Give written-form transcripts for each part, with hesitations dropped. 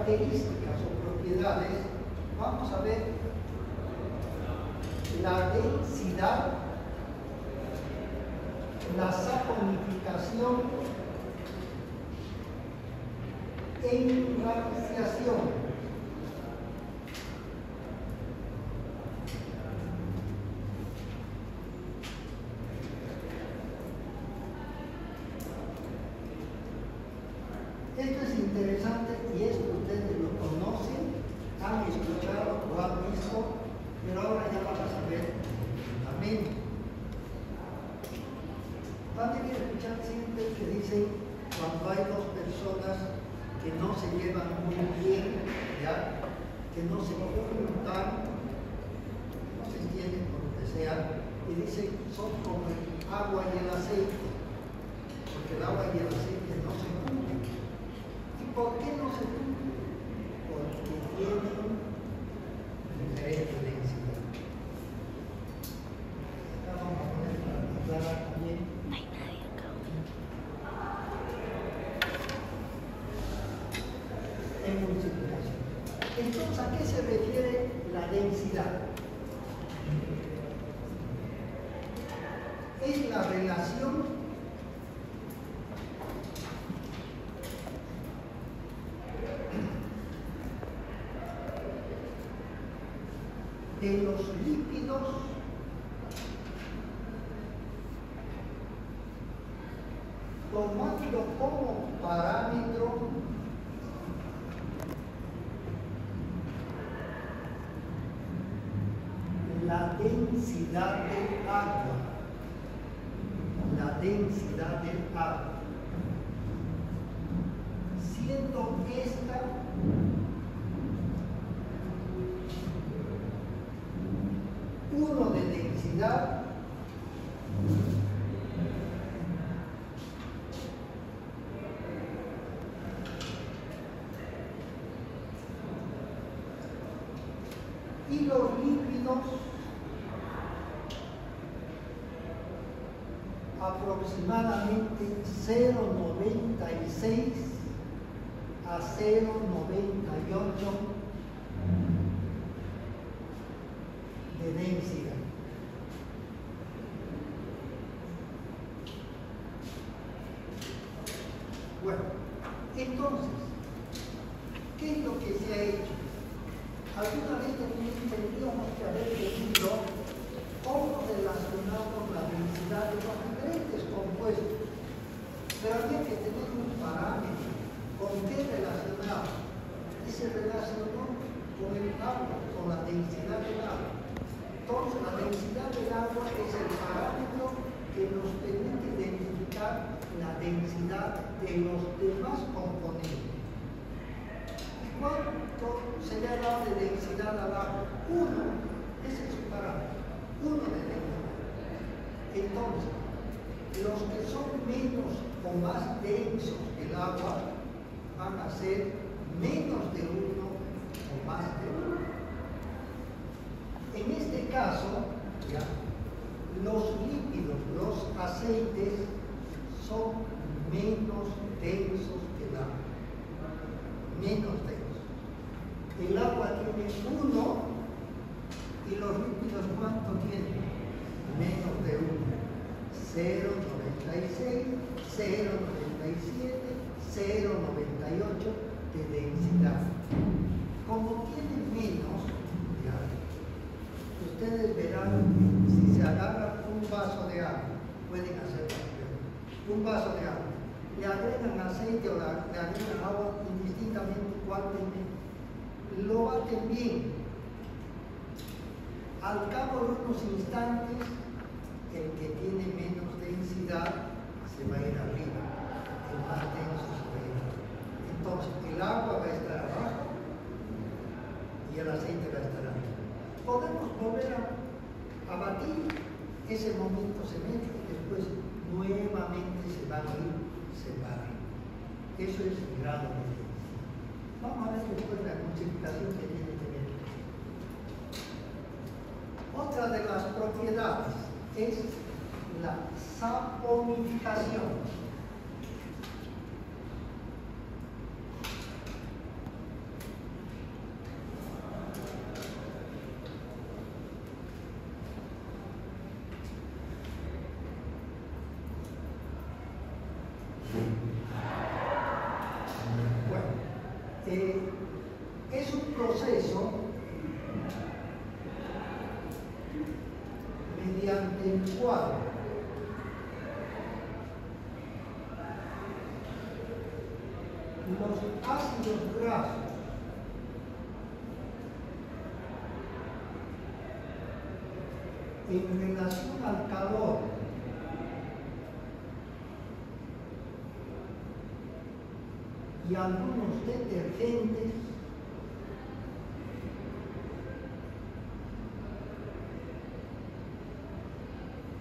características o propiedades, vamos a ver la densidad, la saponificación e irradiación. Esto es interesante y esto ustedes lo conocen, han escuchado o han visto, pero ahora ya van a saber también. Van a escuchar siempre que dicen cuando hay dos personas que no se llevan muy bien, ¿ya? Que no se juntan, no se entienden por lo que sea, y dicen son como el agua y el aceite, porque el agua y el aceite no se juntan. ¿Por qué no se cumplen? Porque tienen diferente densidad. Acá vamos a poner para aclarar también. No hay nadie acá. En multiplicación. Entonces, ¿a qué se refiere la densidad? Es la relación de los lípidos tomando como parámetro la densidad del agua, siendo esta uno de densidad y los lípidos aproximadamente 0,96 a 0,98 de densidad. Bueno, entonces, ¿qué es lo que se ha hecho? Alguna vez tendríamos que haber tenido cómo relacionamos la densidad de los diferentes compuestos, pero había que tener un parámetro con qué relacionar, y se relacionó con el agua, con la densidad del agua. Entonces, la densidad del agua es el parámetro que nos permite identificar la densidad de los demás componentes. ¿Y cuánto se le ha dado de densidad al agua? 1, ese es su parámetro, 1 de densidad. Entonces, los que son menos o más densos que el agua van a ser menos de 1 o más de 1. En este caso, ¿ya? Los lípidos, los aceites, son menos densos que el agua. Menos densos. El agua tiene 1 y los lípidos, ¿cuánto tienen? Menos de 1. 0,96, 0,97, 0,98 de densidad. Como tienen menos, ¿ya? Ustedes verán, si se agarra un vaso de agua, pueden hacer un vaso de agua, le agregan aceite o le agregan agua indistintamente cuál tiene, lo baten bien. Al cabo de unos instantes, el que tiene menos densidad se va a ir arriba, el más denso se va a ir arriba. Entonces, el agua va a estar abajo y el aceite va a estar arriba. Podemos volver a batir, ese momento se mete y después nuevamente se va a ir separando. Eso es el grado de densidad. Vamos a ver después la multiplicación que tiene que ver. Otra de las propiedades es la saponificación. un proceso mediante el cual los ácidos grasos en relación al calor y algunos detergentes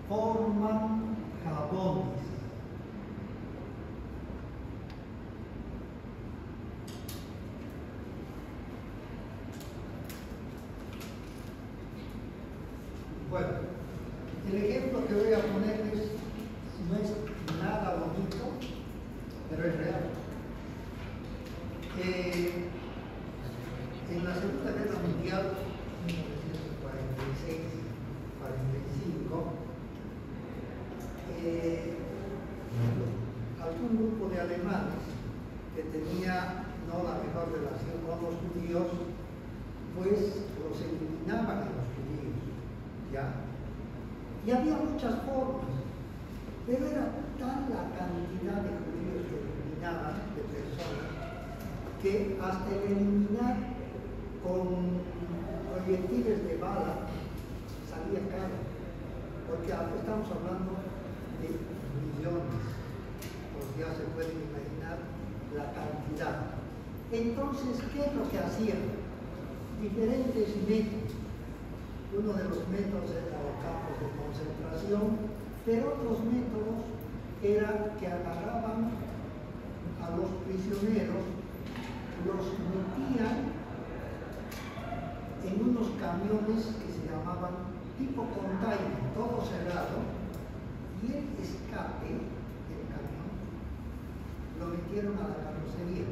forman jabones. Bueno, el ejemplo que voy a ponerles no es nada bonito, pero es real. En la Segunda Guerra Mundial, 1946-45, algún grupo de alemanes que tenía no la mejor relación con los judíos, pues los eliminaban a los judíos, ¿ya? Y había muchas formas, pero era tal la cantidad de judíos que eliminaban, de personas, que hasta el eliminar con proyectiles de bala salía caro, porque estamos hablando de millones, pues ya se pueden imaginar la cantidad. Entonces, ¿qué es lo que hacían? Diferentes métodos. Uno de los métodos era los campos de concentración, pero otros métodos era que agarraban a los prisioneros, los metían en unos camiones que se llamaban tipo container, todo cerrado, y el escape del camión lo metieron a la carrocería.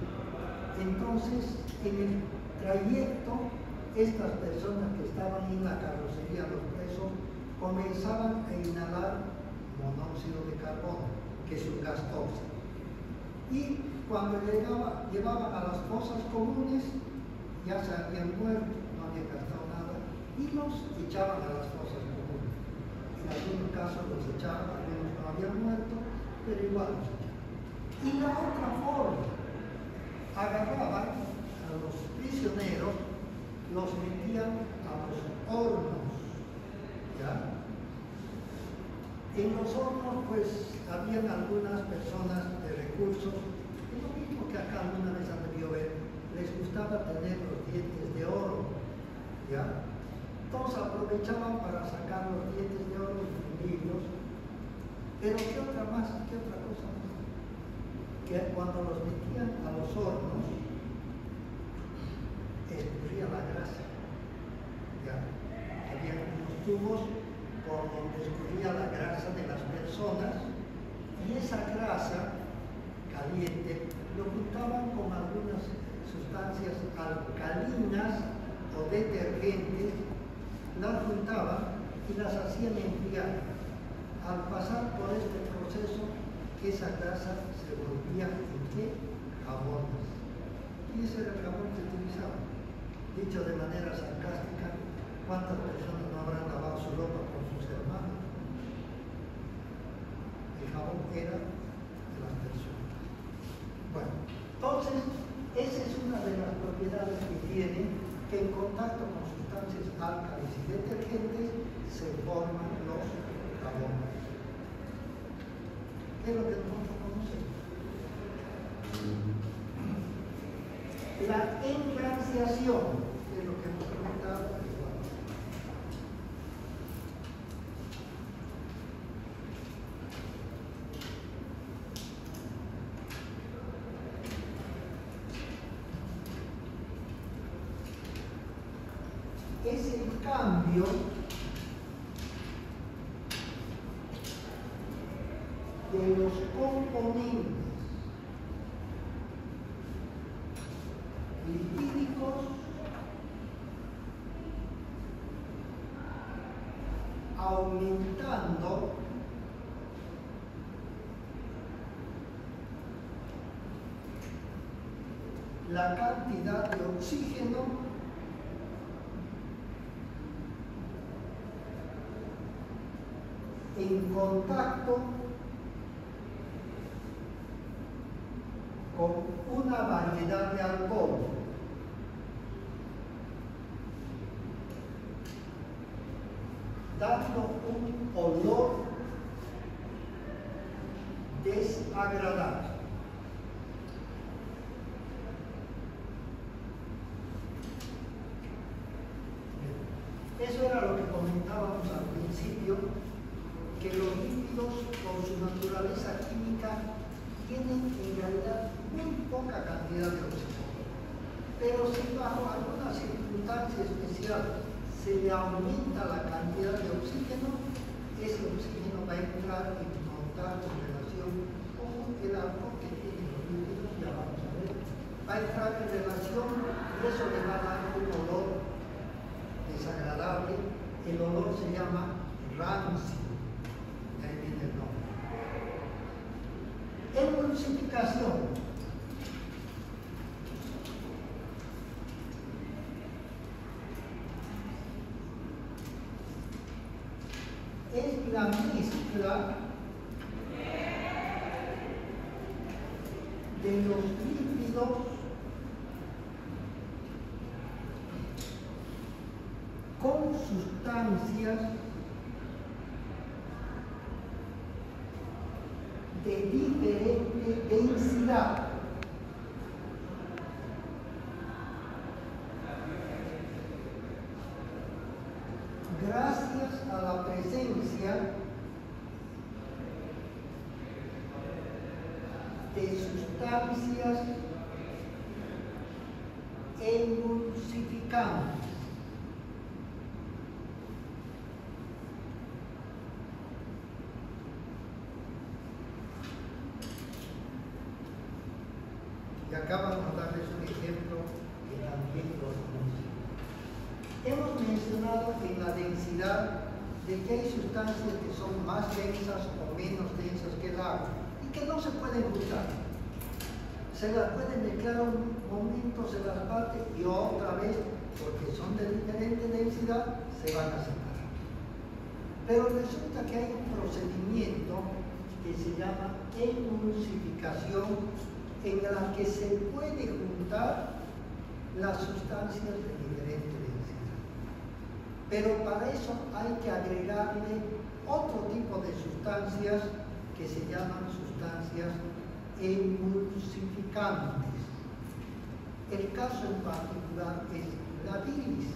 Entonces, en el trayecto, estas personas que estaban en la carrocería, los presos, comenzaban a inhalar monóxido de carbono, que es un gas tóxico. Y cuando llevaban a las fosas comunes, ya se habían muerto, no habían gastado nada, y los echaban a las fosas comunes. En algunos casos los echaban, algunos no habían muerto, pero igual los echaban. Y la otra forma, agarraban a los prisioneros, los metían a los hornos, ¿ya? En los hornos, pues, habían algunas personas de recursos, es lo mismo que acá alguna vez han debido ver, les gustaba tener los dientes de oro, ¿ya? Entonces aprovechaban para sacar los dientes de oro y fundirlos, pero ¿qué otra más? ¿Qué otra cosa más? Que cuando los metían a los hornos, escurría la grasa, ¿ya? Había unos tubos por donde escurría la grasa de las personas, y esa grasa caliente lo juntaban con algunas sustancias alcalinas o detergentes, las juntaban y las hacían enfriar. Al pasar por este proceso, esa grasa se volvía en qué? Jabones. Y ese era el jabón que utilizaban. Dicho de manera sarcástica, ¿cuántas personas no habrán lavado su ropa con sus hermanos? El jabón era de las personas. Bueno, entonces, esa es una de las propiedades que tiene, que en contacto con sustancias álcalis y detergentes se forman los jabones. ¿Qué es lo que nosotros conocemos? La enranciación, que es lo que hemos comentado. Es el cambio de los componentes lipídicos aumentando la cantidad de oxígeno en contacto con una variedad de alcohol. Dando un olor desagradable. Eso era lo que comentábamos al principio, que los líquidos por su naturaleza química tienen en realidad muy poca cantidad de oxígeno. Pero si bajo alguna circunstancia especial se le aumenta la cantidad de oxígeno, ese oxígeno va a entrar en contacto, en relación con el alcohol que tienen los líquidos, ya vamos a ver, va a entrar en relación y eso le va a dar un olor desagradable. El olor se llama rancio, de ahí viene el nombre. Emulsificación. Es la mezcla de los líquidos con sustancias de diferente densidad. Gracias a la presencia de sustancias emulsificantes. Y acá vamos a darles un ejemplo que también lo conocen. Hemos mencionado en la densidad de que hay sustancias que son más densas o menos densas que el agua y que no se pueden juntar. Se las pueden mezclar un momento, se las parte y otra vez, porque son de diferente densidad, se van a separar. Pero resulta que hay un procedimiento que se llama emulsificación, en la que se puede juntar las sustancias de diferente densidad. Pero para eso hay que agregarle otro tipo de sustancias que se llaman sustancias emulsificantes. El caso en particular es la bilis.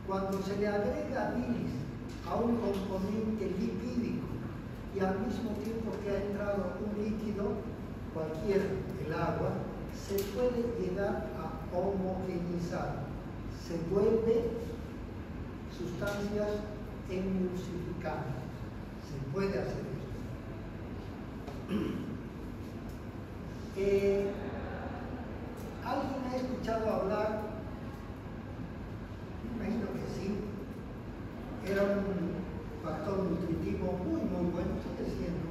Cuando se le agrega bilis a un componente lipídico y al mismo tiempo que ha entrado un líquido, cualquier, el agua, se puede llegar a homogeneizar. Se vuelve sustancias emulsificantes. Se puede hacer esto. ¿Alguien ha escuchado hablar? Me imagino que sí. Era un factor nutritivo muy bueno, sigue siendo.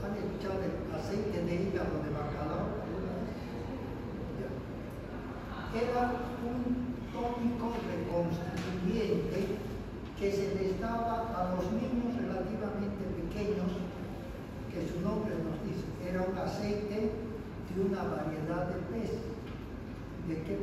¿Han escuchado el aceite de hígado de bacalao? Era un tónico reconstituyente que se les daba a los niños relativamente pequeños, que su nombre nos dice, era un aceite de una variedad de pez. ¿De qué